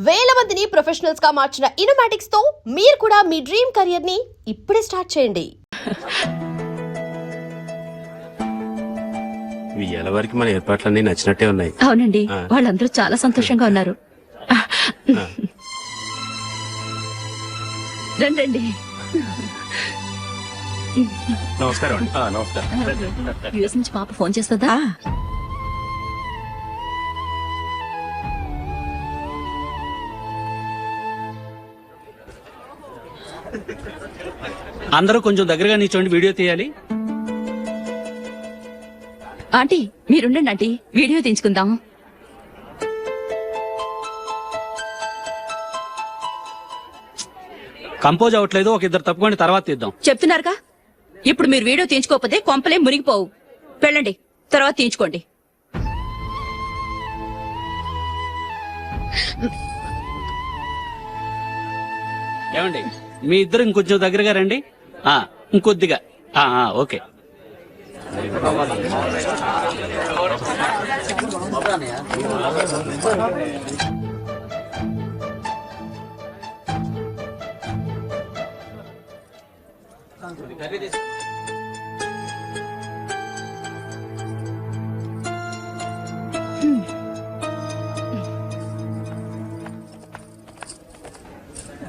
వేల మందిని ప్రొఫెషనల్స్ గా మార్చిన ఇనోమాటిక్స్ తో మీరు కూడా మీ డ్రీమ్ కెరియర్ ని ఇప్పుడే స్టార్ట్ చేయండి. వరకు మన ఏర్పాట్లన్నీ నచ్చినట్టే ఉన్నాయి. అవునండి, వాళ్ళందరూ చాలా సంతోషంగా ఉన్నారు. రండి. నమస్కారం. యూఎస్ నుంచి పాప ఫోన్ చేస్తుందా? అందరూ కొంచెం దగ్గరగా నిల్చోండి, వీడియో తీయాలి. ఆంటీ మీరుండండి ఆంటీ, వీడియో తీయించుకుందాం. కంపోజ్ అవ్వట్లేదు, ఒక ఇద్దరు తప్పుకోండి, తర్వాత తీద్దాం. చెప్తున్నారుగా, ఇప్పుడు మీరు వీడియో తీయించుకోకపోతే కొంపలే మునిగిపోవు. వెళ్ళండి, తర్వాత తీయించుకోండి. ఏమండి, మీ ఇద్దరు ఇంకొంచెం దగ్గరగా రండి. ఇంకొద్దిగా. ఓకే.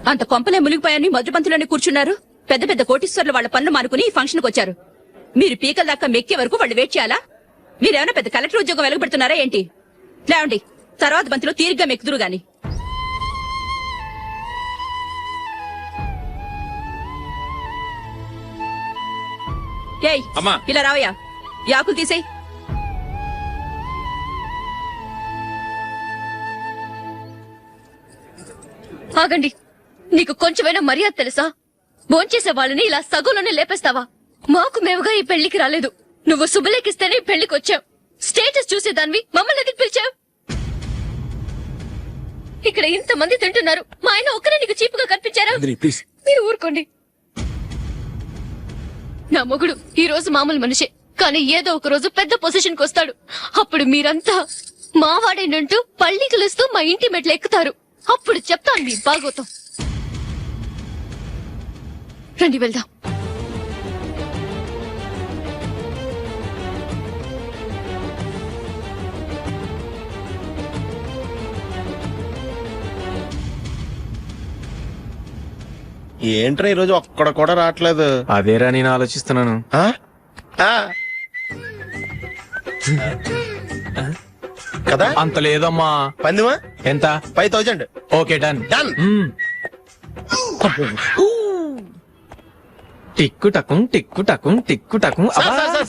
అంత కొంపలే మునిగిపోయాని మధురపంతులోనే కూర్చున్నారు. పెద్ద పెద్ద కోటీశ్వర్లు వాళ్ళ పనులు మానుకుని ఈ ఫంక్షన్ కు వచ్చారు. మీరు పీకల దాకా మెక్కే వరకు వాళ్ళు వెయిట్ చేయాలా? మీరేమైనా పెద్ద కలెక్టర్ ఉద్యోగం వెలుగుపెడుతున్నారా ఏంటి? లేవండి, తర్వాత బంతిలో తీరిగ్గా మెక్కుదురు గాని. ఏయ్ ఇలా రావయ్యా, యాకులు తీసేయ్. ఆగండి, నీకు కొంచెమైనా మర్యాద తెలుసా? భోంచేసే వాళ్ళని ఇలా సగంలోనే లేపేస్తావా? మాకు మేముగా ఈ పెళ్లికి రాలేదు. నువ్వు శుభలేఖిస్తేనే ఈ పెళ్లికి వచ్చావు. స్టేటస్ చూసేదానివి మమ్మల్ని ఎందుకు పిలిచావు? ఇక్కడ ఇంతమంది తింటున్నారు, మా ఆయన ఒక్కరే నీకు చీపుగా కనిపించారా? మీరు ఊరుకోండి. నా మొగుడు ఈ రోజు మామూలు మనిషే, కానీ ఏదో ఒక రోజు పెద్ద పొజిషన్ కు వస్తాడు. అప్పుడు మీరంతా మావాడేనంటూ పళ్ళి కలుస్తూ మా ఇంటి మెట్లు ఎక్కుతారు. అప్పుడు చెప్తాను మీ బాగోతం. రండి వెళ్దాం. ఏంట్రా ఈరోజు ఒక్కడ కూడా రావట్లేదు? అదేరా నేను ఆలోచిస్తున్నాను. కదా అంత లేదమ్మా. పందిమా ఎంత? 5000. Okay, done. డన్. టిక్కు టకుం టిక్కు టకుం టిక్కు టకుం.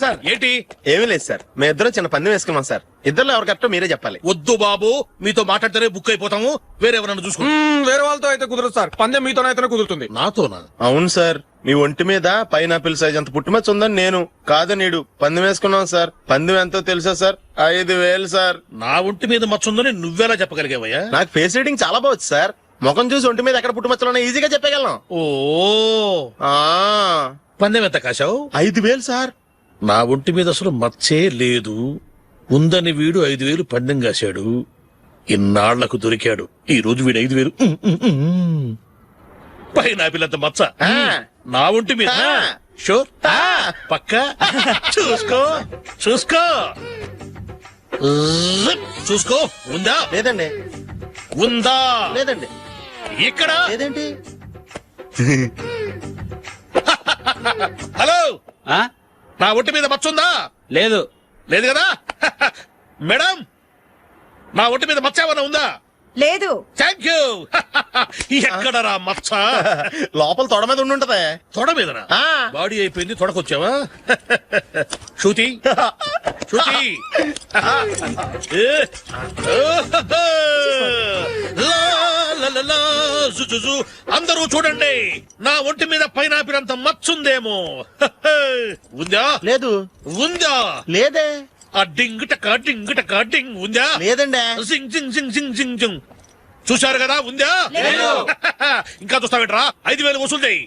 సార్ ఏంటి? ఏమీ లేదు సార్, మేము ఇద్దరు చిన్న పందెం వేసుకున్నాం సార్. ఇద్దరు ఎవరు కరెక్టో మీరే చెప్పాలి. వద్దు బాబు, మీతో మాట్లాడితేనే బుక్ అయిపోతాము. వేరెవరన్నా చూసుకో. వేరే వాళ్ళతో అయితే కుదరదు సార్, పందెం మీతోనైతేనే కుదురుతుంది. నాతోనా? అవును సార్, మీ ఒంటి మీద పైనాపిల్ సైజ్ అంత పుట్టుమచ్చ ఉందని నేను కాదు నీడు పందెం వేసుకున్నాం సార్. పందెం ఎంతో తెలుసా సార్? 5000 సార్. నా ఒంటి మీద మచ్చుందని నువ్వెలా చెప్పగలిగావయ్యా? నాకు ఫేస్ రీడింగ్ చాలా బాగుంది సార్. ముఖం చూసి ఒంటి మీద ఎక్కడ పుట్టుమచ్చలో ఈజీగా చెప్పగలను. ఓ, పందెం ఎంత కాశావు? 5000 సార్. నా ఒంటి మీద అసలు మచ్చే లేదు. ఉందని వీడు 5000 పందెం కాశాడు. ఇన్నాళ్లకు దొరికాడు. ఈ రోజు వీడు 5000. పైన పిల్లంత మచ్చ నా ఒంటి మీద. షూర్? పక్క చూసుకో చూసుకో చూసుకో. ఉందా? లేదండి. ఉందా? లేదండి. ఇక్కడ లేదేంటి? హలో, నా ఒంటి మీద మచ్చ ఉందా? లేదు. లేదు కదా? మేడం, నా ఒంటి మీద మచ్చ ఏమన్నా ఉందా? లేదు. Thank you. ఎక్కడరా మచ్చ? లోపల తొడ మీద ఉండుంటదే. తొడ మీదనా? బాడీ అయిపోయింది, తొడకొచ్చావా? శృతి శృతి. అందరూ చూడండి, నా ఒంటి మీద పైనాపిల్ అంత మచ్చుందేమో. ఉందా? లేదు. ఉందా? లేదే. ఆ డింగ్ టక డింగ్ టక డింగ్ ఉందా? లేదండి. సింగ్ సింగ్ సింగ్ సింగ్ సింగ్ సింగ్. చూశారు కదా? ఉందా? ఇంకా చూస్తావేట్రా? 5000 వసూలు చేయి.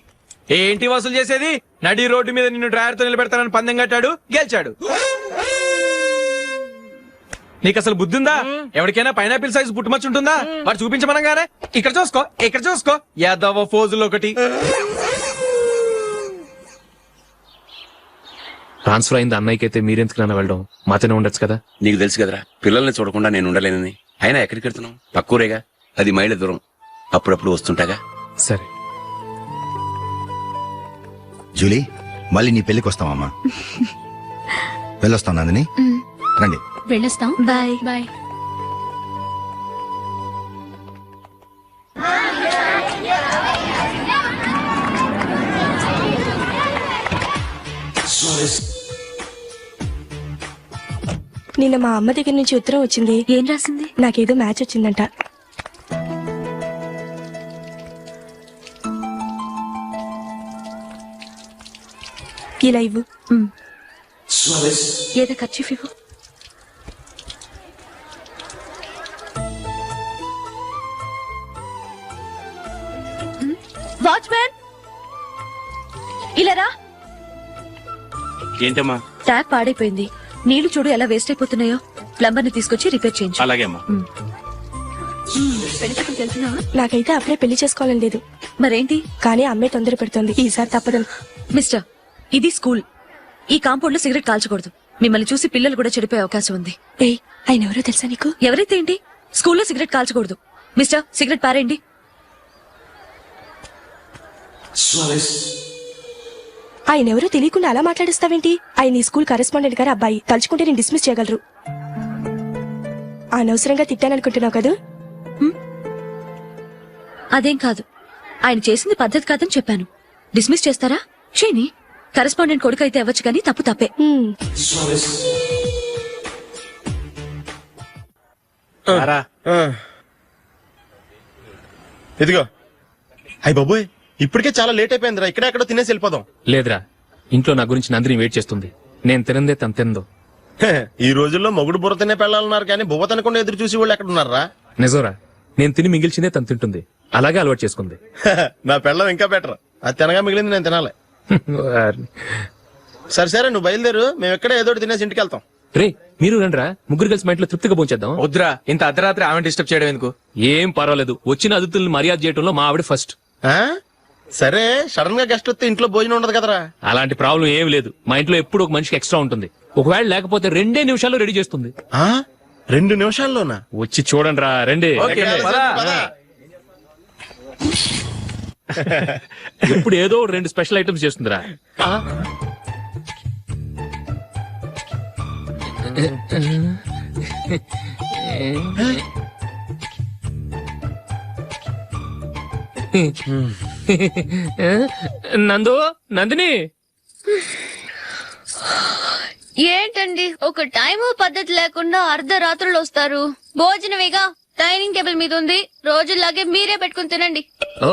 ఏంటి వసూలు చేసేది? నడి రోడ్డు మీద నిన్ను డ్రైవర్ తో నిలబెడతానని పందెం కట్టాడు, గెలిచాడు. నీకు అసలు బుద్ధి ఉందా? ఎవరికైనా పైనాపిల్ సైజ్ పుట్టుమచ్చు ఉంటుందా? వాడు చూపించమనగానే ఇక్కడ చూసుకో యాదవ ఫోజులు ఒకటి. ట్రాన్స్ఫర్ అయింది అన్నయ్యకి అయితే మీరెందుకు నాన్న వెళ్ళడం? మాతోనే ఉండొచ్చు కదా. నీకు తెలుసు కదరా పిల్లల్ని చూడకుండా నేను ఉండలేనని. అయినా ఎక్కడికి వెళ్తున్నావు? పక్కూరేగా, 10 మైళ్ళ దూరం. అప్పుడప్పుడు వస్తుంటాగా. సరే. జూలీ, మళ్ళీ నీ పెళ్లికి వస్తామమ్మా. వెళ్ళొస్తాం నందిని, రండి. వెళ్ళొస్తాం. Bye bye. నిన్న మా అమ్మ దగ్గర నుంచి ఉత్తరం వచ్చింది. ఏం రాసింది? నాకేదో మ్యాచ్ వచ్చిందంట. ఇలా ఇవ్వు. ఏదో ఖర్చు ఇవ్వు. వాచ్మ్యాన్ ఇలా రా. ఏంటమ్మా? ట్యాప్ పాడైపోయింది. నీళ్లు చూడు ఎలా వేస్ట్ అయిపోతున్నాయో. ప్లంబర్ ని తీసుకొచ్చి రిపేర్ చేయించు. అలాగే అమ్మా. పెళ్లికి వెళ్తున్నావా? నాకైతే అప్పుడే పెళ్లి చేసుకోవాలని లేదు. మరేంటి? కానీ అమ్మే తొందర పెడుతోంది. ఈసారి తప్పదని. మిస్టర్, ఇది స్కూల్. ఈ కాంపౌండ్ లో సిగరెట్ కాల్చకూడదు. మిమ్మల్ని చూసి పిల్లలు కూడా చెడిపోయే అవకాశం ఉంది. ఏయ్, ఆయన ఎవరో తెలుసా నీకు? ఎవరైతే ఏంటి, స్కూల్లో సిగరెట్ కాల్చకూడదు. మిస్టర్, సిగరెట్ పారేయండి. ఆయన ఎవరో తెలియకుండా అలా మాట్లాడిస్తావేంటి? ఆయన ఈ స్కూల్ కరెస్పాండెంట్ గారి అబ్బాయి. తలుచుకుంటే నేను డిస్మిస్ చేయగలరు. అనవసరంగా తిట్టాననుకుంటున్నావు కదా? అదేం కాదు. ఆయన చేసింది పద్ధతి కాదని చెప్పాను. డిస్మిస్ చేస్తారా? చేయని. కరెస్పాండెంట్ కొడుకు అయితే అవ్వచ్చు కానీ తప్పు తప్పే. ఇదిగో. అయ్య బాబోయ్, ఇప్పటికే చాలా లేట్ అయిపోయిందిరా. ఇక్కడ ఎక్కడో తినేసి వెళ్ళిపోదాం. లేదురా, ఇంట్లో నా గురించి నందిని వెయిట్ చేస్తుంది. నేను తినందే తను తిందో. ఈ రోజుల్లో మొగుడు బుర్ర తినే పెళ్ళాలన్నారు కానీ బువ్వ తినకుండా ఎదురు చూసి వాళ్ళు ఎక్కడ ఉన్నారా? నిజంరా, నేను తిని మిగిల్చిందే తను తింటుంది. అలాగే అలవాటు చేసుకుంది. నా పెళ్ళం ఇంకా బెటర్. అది తినగా మిగిలింది నేను తినాలి. సరే నువ్వు బయలుదేరు. మేము ఎక్కడ ఏదో తినేసి ఇంటికి వెళ్తాం. రే, మీరు రండిరా, ముగ్గురు కలిసి మా ఇంట్లో తృప్తిగా పోంచేద్దాం. వద్దురా, ఇంత అర్ధరాత్రి ఆమె డిస్టర్బ్ చేయడం ఎందుకు? ఏం పర్వాలేదు, వచ్చిన అతిథుల్ని మర్యాద చేయడంలో మా ఆవిడ ఫస్ట్. ఆ? సరే, సడన్ గా గెస్ట్ వస్తే ఇంట్లో భోజనం ఉండదు కదరా? అలాంటి ప్రాబ్లం ఏం లేదు. మా ఇంట్లో ఎప్పుడు ఒక మనిషికి ఎక్స్ట్రా ఉంటుంది. ఒకవేళ లేకపోతే 2 నిమిషాల్లో రెడీ చేస్తుంది. 2 నిమిషాల్లోనా? వచ్చి చూడండి రా, రండి. ఎప్పుడు ఏదో 2 స్పెషల్ ఐటమ్స్ చేస్తుందిరా. నందిని, ఏంటండి ఒక టైము పద్ధతి లేకుండా అర్ధరాత్రులు వస్తారు? భోజనమేగా డైనింగ్ టేబుల్ మీద ఉంది. రోజులాగే మీరే పెట్టుకుని తినండి. ఓ,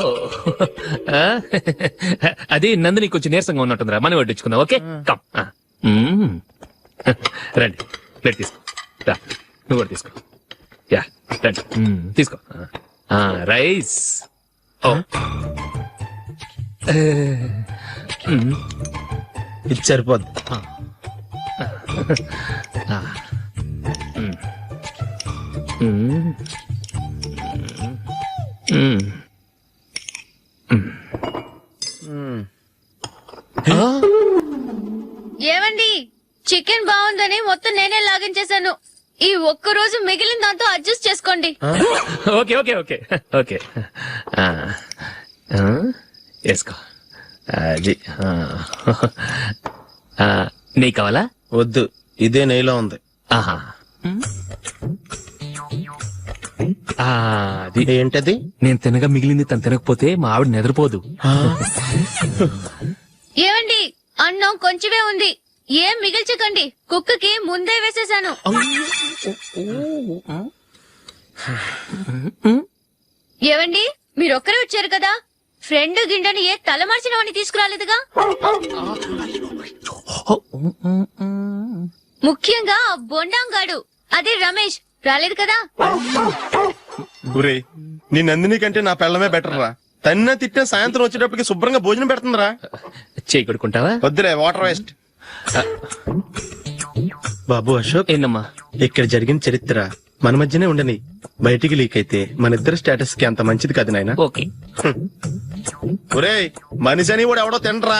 అది నందిని కొంచెం నీరసంగా ఉన్నట్టుందిరా. మనం వడ్డించుకుందాం. Okay, come. రండి, ప్లేట్ తీసుకో. రా, నువ్వు కూడా తీసుకో. యా, రండి, తీసుకో. రైస్. ఓ, ఇది సరిపోద్ది. ఏమండి, చికెన్ బాగుందని మొత్తం నేనే లాగించేశాను. ఈ ఒక్క రోజు మిగిలిన దాంతో అడ్జస్ట్ చేసుకోండి. ఓకే ఓకే ఓకే ఓకే, వేసుకో. అది నెయ్యి కావాలా? వద్దు, ఇదే నెయ్యిలో ఉంది. ఆహా, అది ఏంటది? నేను తినగా మిగిలింది తను తినకపోతే మా ఆవిడ నిద్రపోదు. ఏమండి, అన్నం కొంచెమే ఉంది. ఏం మిగిల్చకండి. కుక్కకి ముందే వేసేశాను. ఏవండి, మీరొక్కరే వచ్చారు కదా, ఫ్రెండ్ గిండని ఏ తలమార్చిన వాడిని తీసుకురాలేదుగా. ముఖ్యంగా ఆ బొండాంగాడు, అదే రమేష్, రాలేదు కదా. ఊరే, నీ నందిని కంటే నా పెళ్ళమే బెటర్ రా. తన్న తిట్టిన సాయంత్రం వచ్చేటప్పటికి శుభ్రంగా భోజనం పెడుతుందిరా. చేయి కొడుకుంటావా? వద్దులే, వాటర్ వేస్ట్. బాబు అశోక్, ఏందమ్మా? ఇక్కడ జరిగిన చరిత్ర మన మధ్యనే ఉండని, బయటికి లీక్ అయితే మన ఇద్దరు స్టేటస్ కి అంత మంచిది కాదు నాయన. ఓకే. ఒరేయ్, మనిషి అని కూడా ఎవడో తినరా,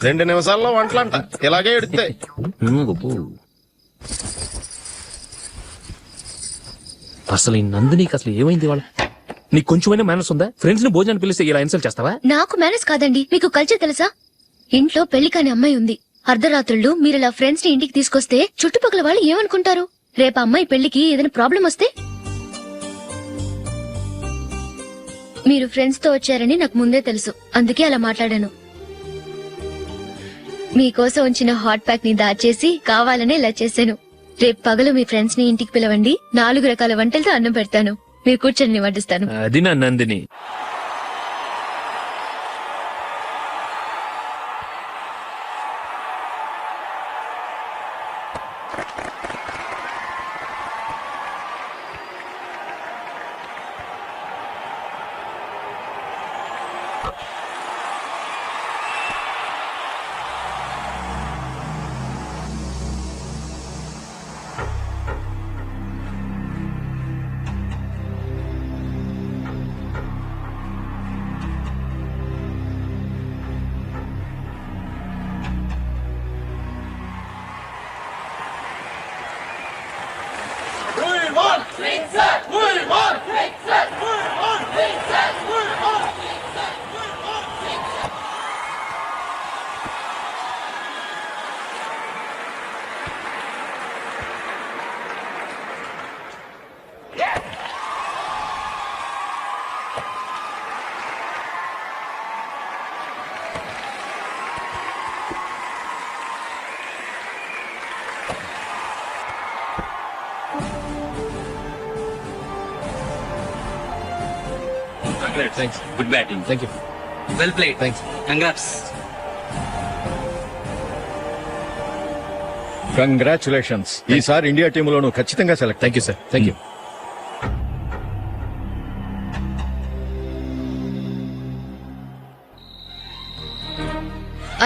2 నిమిషాల్లో వంటలంట ఇలాగే ఎడితే. అసలు ఈ నందినికి అసలు ఏమైంది వాళ్ళ? నీకు కొంచెమైనా మేనస్ ఉందా? ఫ్రెండ్స్ ని భోజనాన్ని పిలిస్తే ఇలా ఇన్సల్ట్ చేస్తావా? నాకు మేనేజ్ కాదండి, మీకు కల్చర్ తెలుసా? ఇంట్లో పెళ్లి కాని అమ్మాయి ఉంది. అర్ధరాత్రుళ్ళు మీరు ఇలా ఫ్రెండ్స్ ని ఇంటికి తీసుకొస్తే చుట్టుపక్కల వాళ్ళు ఏమనుకుంటారు? రేపు అమ్మాయి పెళ్లికి ఏదైనా ప్రాబ్లం వస్తే? మీరు ఫ్రెండ్స్ తో వచ్చారని నాకు ముందే తెలుసు, అందుకే అలా మాట్లాడాను. మీకోసం ఉంచిన హాట్ ప్యాక్ ని దాచేసి కావాలనే ఇలా చేశాను. రేపు పగలు మీ ఫ్రెండ్స్ ని ఇంటికి పిలవండి, 4 రకాల వంటలతో అన్నం పెడతాను. మీరు కూర్చొని వడ్డిస్తాను. అది నా Nandini. Thanks. Good batting. Thank you. Well played. Thanks. Congrats. Congratulations. ఈసారి ఇండియా టీంలోనూ ఖచ్చితంగా select. Thank you sir. Thank you.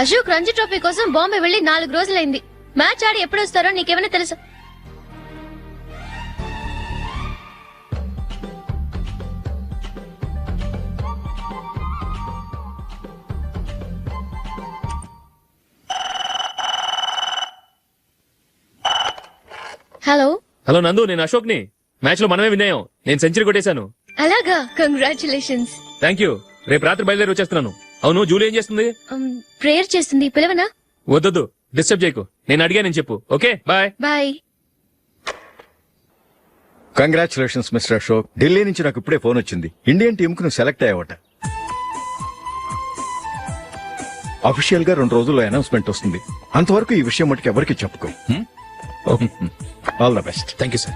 Ashok Ranji trophy కోసం బాంబే వెళ్లి 4 రోజులైంది. మ్యాచ్ ఆడి ఎప్పుడు వస్తారో నీకేమైనా తెలుసా? హలో హలో నందు, నేను అశోక్ ని. మ్యాచ్ లో మనమే విన్నాయం. నేను సెంచరీ కొట్టేశాను. అలాగా, కంగ్రాచులేషన్స్. Thank you. రేపు రాత్రి బయలుదేరి వచ్చేస్తున్నాను. అవును, జూలీ ఏం చేస్తుంది? ప్రేయర్ చేస్తుంది, పిలవనా? వద్దొద్దు, డిస్టర్బ్ చేయకు. నేను అడిగానని చెప్పు. Okay, bye. Bye. Congratulations mister Ashok. Delhi నుంచి నాకు ఇప్పుడే ఫోన్ వచ్చింది. ఇండియన్ టీం కు నువ్వు సెలెక్ట్ అయ్యావట. అఫీషియల్ గా 2 రోజుల్లో అనౌన్స్మెంట్ వస్తుంది. అంతవరకు ఈ విషయం మటుకు ఎవరికి చెప్పుకో. All the best. Thank you sir.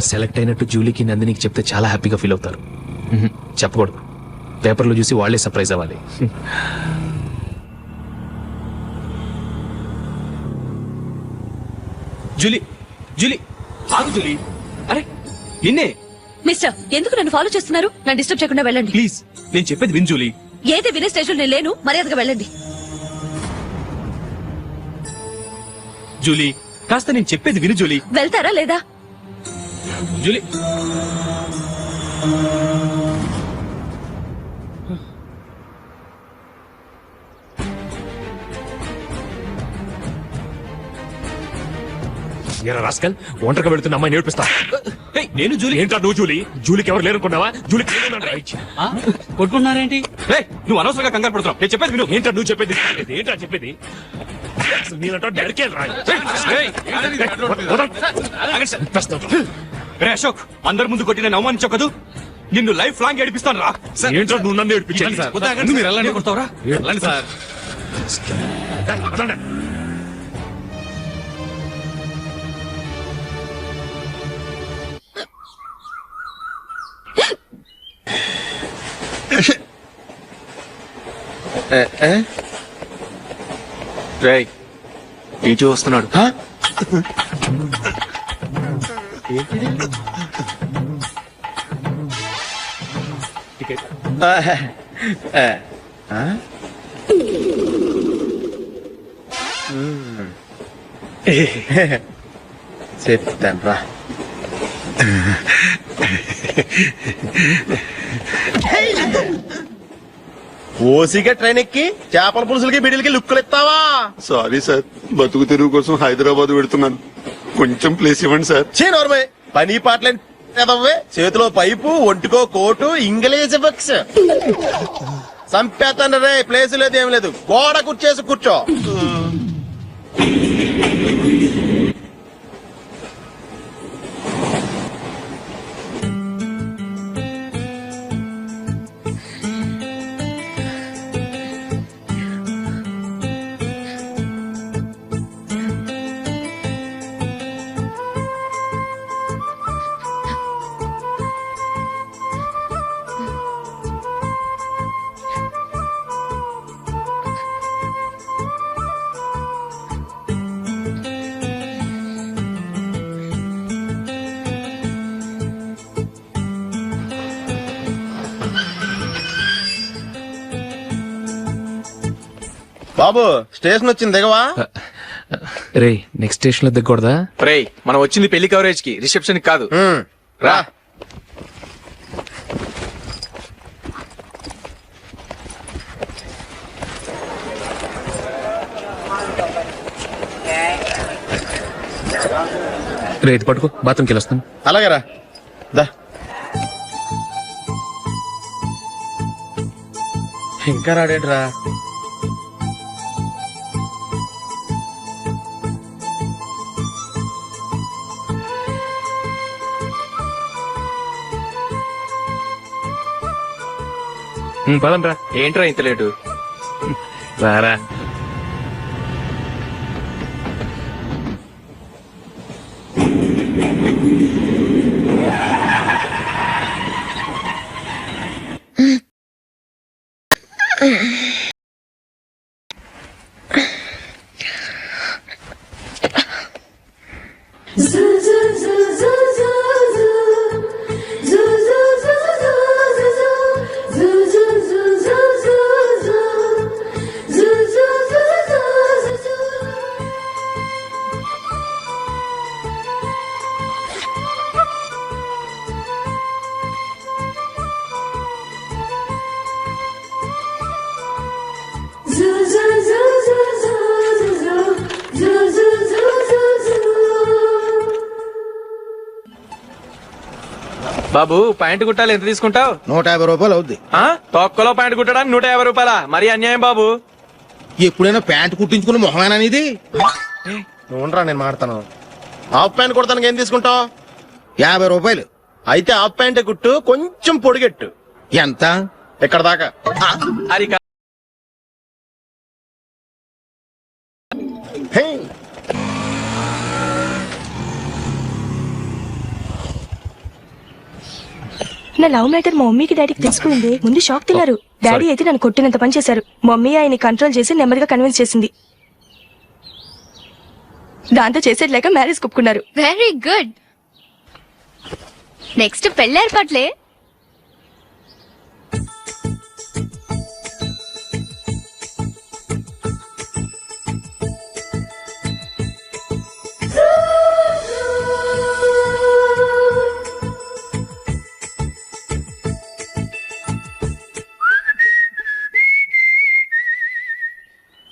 Select అయినట్టు జూలీకి నందినికి చెప్తే చాలా హ్యాపీగా ఫీల్ అవుతారు. చెప్పకూడదు. పేపర్లో చూసి వాళ్లే సర్ప్రైజ్ అవ్వాలి. జూలీ, జూలీ, ఆగు జూలీ. అరే నిన్నే. మిస్టర్, ఎందుకు నన్ను ఫాలో చేస్తున్నారు? నన్ను డిస్టర్బ్ చేయకుండా వెళ్ళండి ప్లీజ్. నేను చెప్పేది విన్ జూలీ. ఏది వినే స్టేజ్ లో నేను లేను. మర్యాదగా వెళ్ళండి. జూలీ, కాస్త నేను చెప్పేది విను జూలీ. వెళ్తారా లేదా? జూలీ, రాస్కల్, ఒంటరిగా వెళుతున్న అమ్మాయి నేర్పిస్తా. నేను జూలీ. ఏంటా నువ్వు జూలీ? జూలీకి ఎవరు లేరుకున్నావా? జూలీకి కొట్టుకుంటున్నారేంటి? నువ్వు అనవసరంగా కంగారు పడుతున్నావు. నేను చెప్పేది విను. ఏంటా నువ్వు చెప్పేది? ఏంటా చెప్పేది? అశోక్, అందరి ముందు కొట్టి నేను అవమానించావు కదూ. నిన్ను లైఫ్ లాంగ్ ఏడిపిస్తాను రా. ఏంటో నువ్వు నన్ను ఏడిపించాలి. మీరు వెళ్ళండి. కొడతావురా? వెళ్ళండి సార్. రేయ్, టీచర్ వస్తున్నాడు. చెప్తాను రా. ఓసిగా ట్రైన్ ఎక్కి చేపల పులుసులకి బిడిలకి లుక్కులు ఇస్తావా? సారీ సార్, బతుకు తెరువు కోసం హైదరాబాద్ పెడుతున్నాను, కొంచెం ప్లేస్ ఇవ్వండి సార్. నోర్మే పని పాటలేని ఎదవ్వే. చేతిలో పైపు, ఒంటికో కోటు, ఇంగ్లీష్ బుక్స్. సంపేతాను రే, ప్లేస్ లేదు ఏం లేదు, గోడ కుర్చేసి కూర్చో. బాబు స్టేషన్ వచ్చింది దిగవా? రే నెక్స్ట్ స్టేషన్ లో దిగకూడదా? రే మనం వచ్చింది పెళ్లి కవరేజ్ కి, రిసెప్షన్ కి కాదు. రా. రే ఇది పట్టుకో, బాత్రూమ్కి వెళ్ళొస్తాను. అలాగే రా. దా. ఇంకా రాడేట్రా? పదండ్రా. ఏంట్రా ఇంత లేటు? రారా. బాబు ప్యాంటు కుట్టాలి, ఎంత తీసుకుంటావు? 150 రూపాయలు అవుద్ది. తొక్కలో ప్యాంటు కుట్టడానికి 150 రూపాయల? మరి అన్యాయం బాబు. ఎప్పుడైనా ప్యాంట్ కుట్టించుకున్న మొహమేనా ఇది? నువ్వురా, నేను మాడతాను. హాఫ్ ప్యాంట్ కుడతానికి ఏం తీసుకుంటావు? 50 రూపాయలు. అయితే హాఫ్ ప్యాంటే కుట్టు, కొంచెం పొడిగెట్టు. ఎంత? ఇక్కడ దాకా. అది కా- హే. నా లవ్ మ్యాటర్ మా మమ్మీకి డాడీకి తెలిసిపోయింది. ముందు షాక్ తిన్నారు. డాడీ అయితే నన్ను కొట్టినంత పని చేశారు. మమ్మీ ఆయన్ని కంట్రోల్ చేసి నెమ్మదిగా కన్విన్స్ చేసింది. దాంతో చేసేది లేక మ్యారేజ్ ఒప్పుకున్నారు. Very good. నెక్స్ట్ పెళ్లి ఏర్పాట్లే.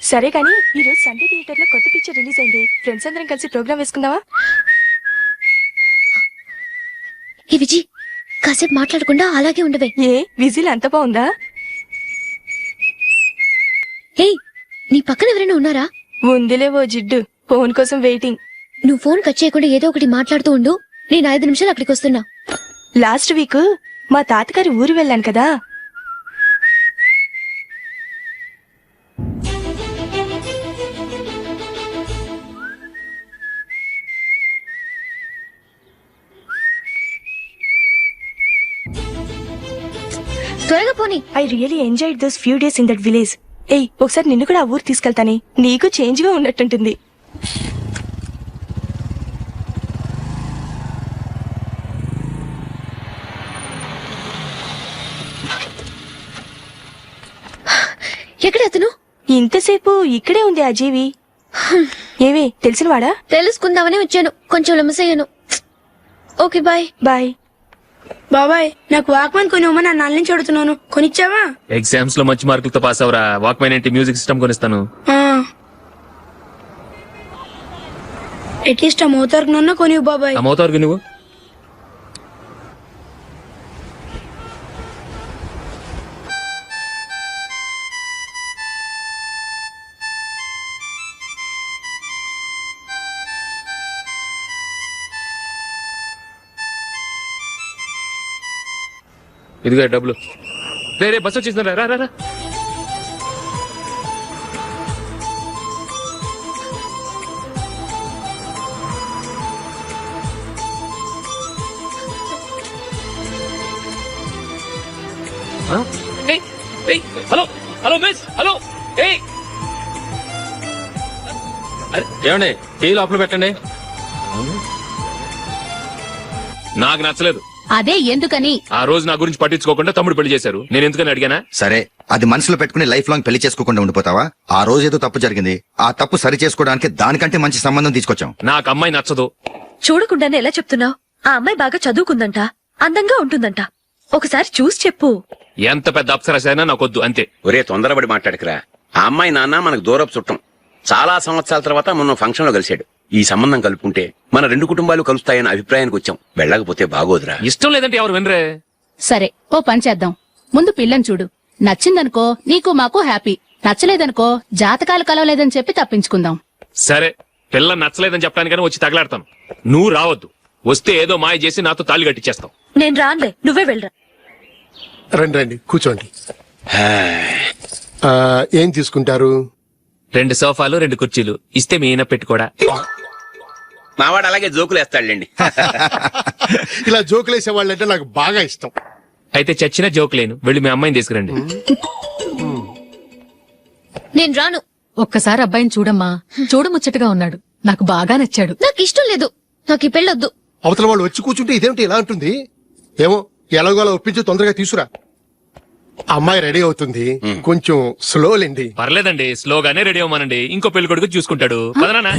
సరే కానీ ఈ రోజు సండే థియేటర్ లో కొత్త పిక్చర్ రిలీజ్ అయింది. ఫ్రెండ్స్ అందరం కలిసి ప్రోగ్రామ్ వేసుకుందామా? ఈ విజి కాసేపు మాట్లాడకుండా అలాగే ఉండవే. ఏ విజిల్ అంత బాగుందా? ఏయ్, నీ పక్కన ఎవరైనా ఉన్నారా? ఉందిలే ఓ జిడ్డు, ఫోన్ కోసం వెయిటింగ్. నువ్వు ఫోన్ కట్ చేయకుండా ఏదో ఒకటి మాట్లాడుతూ ఉండు. నేను 5 నిమిషాలు అక్కడికి వస్తున్నా. లాస్ట్ వీక్ మా తాతగారి ఊరు వెళ్ళాను కదా. త్వరగా పోనీ. I really enjoyed those few days in that village. ఏయ్, ఒకసారి నిన్ను కూడా ఆ ఊరు తీసుకెళ్తానే, నీకు చేంజ్ గా ఉన్నట్టుంటుంది. ఎక్కడ అతను? ఇంతసేపు ఇక్కడే ఉంది ఆ జీవి. ఏవి తెలిసినవాడా? తెలుసుకుందామని వచ్చాను, కొంచెం లెమసయ్యాను. Okay bye. బాయ్. బాబాయ్ నాకు వాక్మన్ కొనివ్వమని నా నాన్న నుంచి అడుగుతున్నాను, కొనిచ్చావా? ఎగ్జామ్స్ లో మంచి మార్కులతో పాస్ అవరా, వాక్మెన్ ఏంటి మ్యూజిక్ సిస్టమ్ కొనిస్తాను. అట్లీస్ట్ ఆ మోతార్కు నన్న కొనివ్వు బాబాయ్. ఆ మోతారుకు నువ్వు ఇదిగా డబ్బులు. రే బస్ వచ్చేసింది, రా రా రా. Hello hello miss, hello. ఏమండి టీ లోపల పెట్టండి. నాకు నచ్చలేదు. అదే ఎందుకని? ఆ రోజు నా గురించి పట్టించుకోకుండా తమ్ముడు పెళ్లి చేశారు, నేను ఎందుకని అడిగానా? సరే, అది మనసులో పెట్టుకుని లైఫ్ లాంగ్ పెళ్లి చేసుకోకుండా ఉండిపోతావా? ఆ రోజు ఏదో తప్పు జరిగింది, ఆ తప్పు సరి చేసుకోవడానికి దానికంటే మంచి సంబంధం తీసుకొచ్చాం. నాకు అమ్మాయి నచ్చదు. చూడకుండానే ఎలా చెప్తున్నావు? ఆ అమ్మాయి బాగా చదువుకుందంట, అందంగా ఉంటుందంట. ఒకసారి చూసి చెప్పు. ఎంత పెద్ద అప్సరసైనా నాకొద్దు, అంతే. ఒరే తొందరపడి మాట్లాడకురా. ఆ అమ్మాయి నాన్న మనకు దూరపు చుట్టం. చాలా సంవత్సరాల తర్వాత మొన్న ఫంక్షన్ లో కలిశాడు. ఈ సంబంధం కలుపుకుంటే మన రెండు కుటుంబాలు కలుస్తాయన్న అభిప్రాయానికి వచ్చాం. వెళ్ళకపోతే బాగోదురా. ఇష్టం లేదంటే ఎవరు వినరే. సరే ఓ పని చేద్దాం, ముందు పిల్లని చూడు. నచ్చిందనుకో నీకు మాకు హ్యాపీ, నచ్చలేదనుకో జాతకాలు కలవలేదని చెప్పి తప్పించుకుందాం. సరే, పిల్ల నచ్చలేదని చెప్పడానికైనా వచ్చి తగలాడతాను. నువ్వు రావద్దు, వస్తే ఏదో మాయ చేసి నాతో తాళి కట్టించేస్తావు. నేను రానులే, నువ్వే వెళ్ళరా. రండి రండి కూర్చోండి. ఏం తీసుకుంటారు? 2 సోఫాలు 2 కుర్చీలు ఇస్తే మీ ఈయన పెట్టుకోడా. మావాడు అలాగే జోకులు వేస్తాడులేండి. ఇలా జోకులేసే వాళ్ళంటే నాకు బాగా ఇష్టం. అయితే చచ్చిన జోక్ లేను, వెళ్ళి మీ అమ్మాయిని తీసుకురండి. నేను రాను. ఒక్కసారి అబ్బాయిని చూడమ్మా, చూడముచ్చటగా ఉన్నాడు, నాకు బాగా నచ్చాడు. నాకు ఇష్టం లేదు, నాకు ఈ పెళ్ళొద్దు. అవతల వాళ్ళు వచ్చి కూర్చుంటే ఇదేమిటి ఇలా ఉంటుంది? ఏమో ఎలాగోలా ఒప్పించి తొందరగా తీసుకురా. అమ్మాయి రెడీ అవుతుంది, కొంచెం స్లో లేండి. పర్లేదండి, స్లోగానే రెడీ అవ్వమానండి, ఇంకో పెళ్లి కొడుకు చూసుకుంటాడు. పదనా.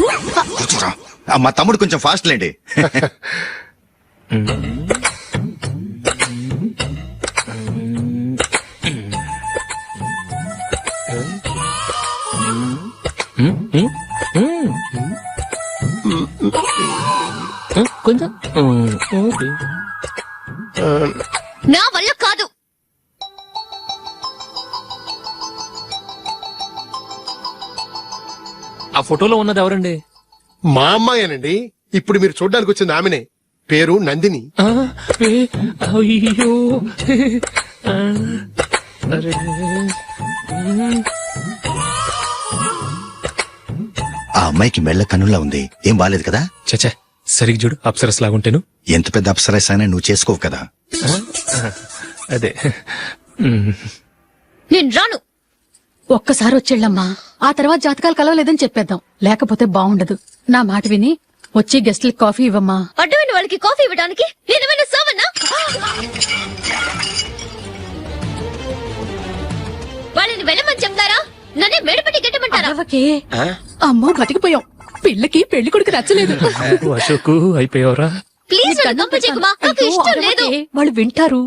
మా తమ్ముడు కొంచెం ఫాస్ట్ లేండి. కొంచెం నా వల్ల కాదు. ఆ ఫోటోలో ఉన్నది ఎవరండి? మా అమ్మాయేనండి. ఇప్పుడు మీరు చూడడానికి వచ్చింది ఆమెనే. పేరు నందిని. అయ్యో, ఆ అమ్మాయికి మెళ్ళ కన్నులా ఉంది, ఏం బాలేదు కదా? చచ్చా, సరిగ్గా చూడు, అప్సరస్ లాగుంటేను. ఎంత పెద్ద అప్సరస్ అయినా నువ్వు చేసుకోవు కదా. అదే. నేను రాను. ఒక్కసారి వచ్చేళ్ళమ్మా, ఆ తర్వాత జాతకాలు కలవలేదని చెప్పేద్దాం, లేకపోతే బాగుండదు. నా మాట విని వచ్చి గెస్ట్లకి కాఫీ ఇవ్వమ్మా. అడ్డమైన వాళ్ళకి కాఫీ ఇవ్వడానికి నేనేమైనా సావన్నా? వాళ్ళని వెళ్ళమని చెప్తారా, నన్నే మేడపట్టి గెట్టమంటారా? అమ్మో బతికిపోయాం, పిల్లకి పెళ్లి కొడుకు నచ్చలేదు. అశోకు అయిపోయావరా? ప్లీజ్ నన్ను పంపించేకుమా, నాకు ఇష్టం లేదు. వాళ్ళు వింటారు.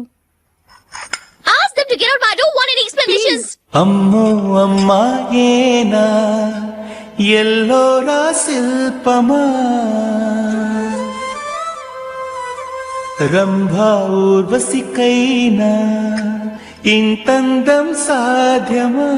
Ask them to get out. I don't want any explanations. అమ్మో అమ్మాయేనా ఎల్లోరా శిల్పమా, రంభా ఊర్వశికైనా ఇంతందం సాధ్యమా?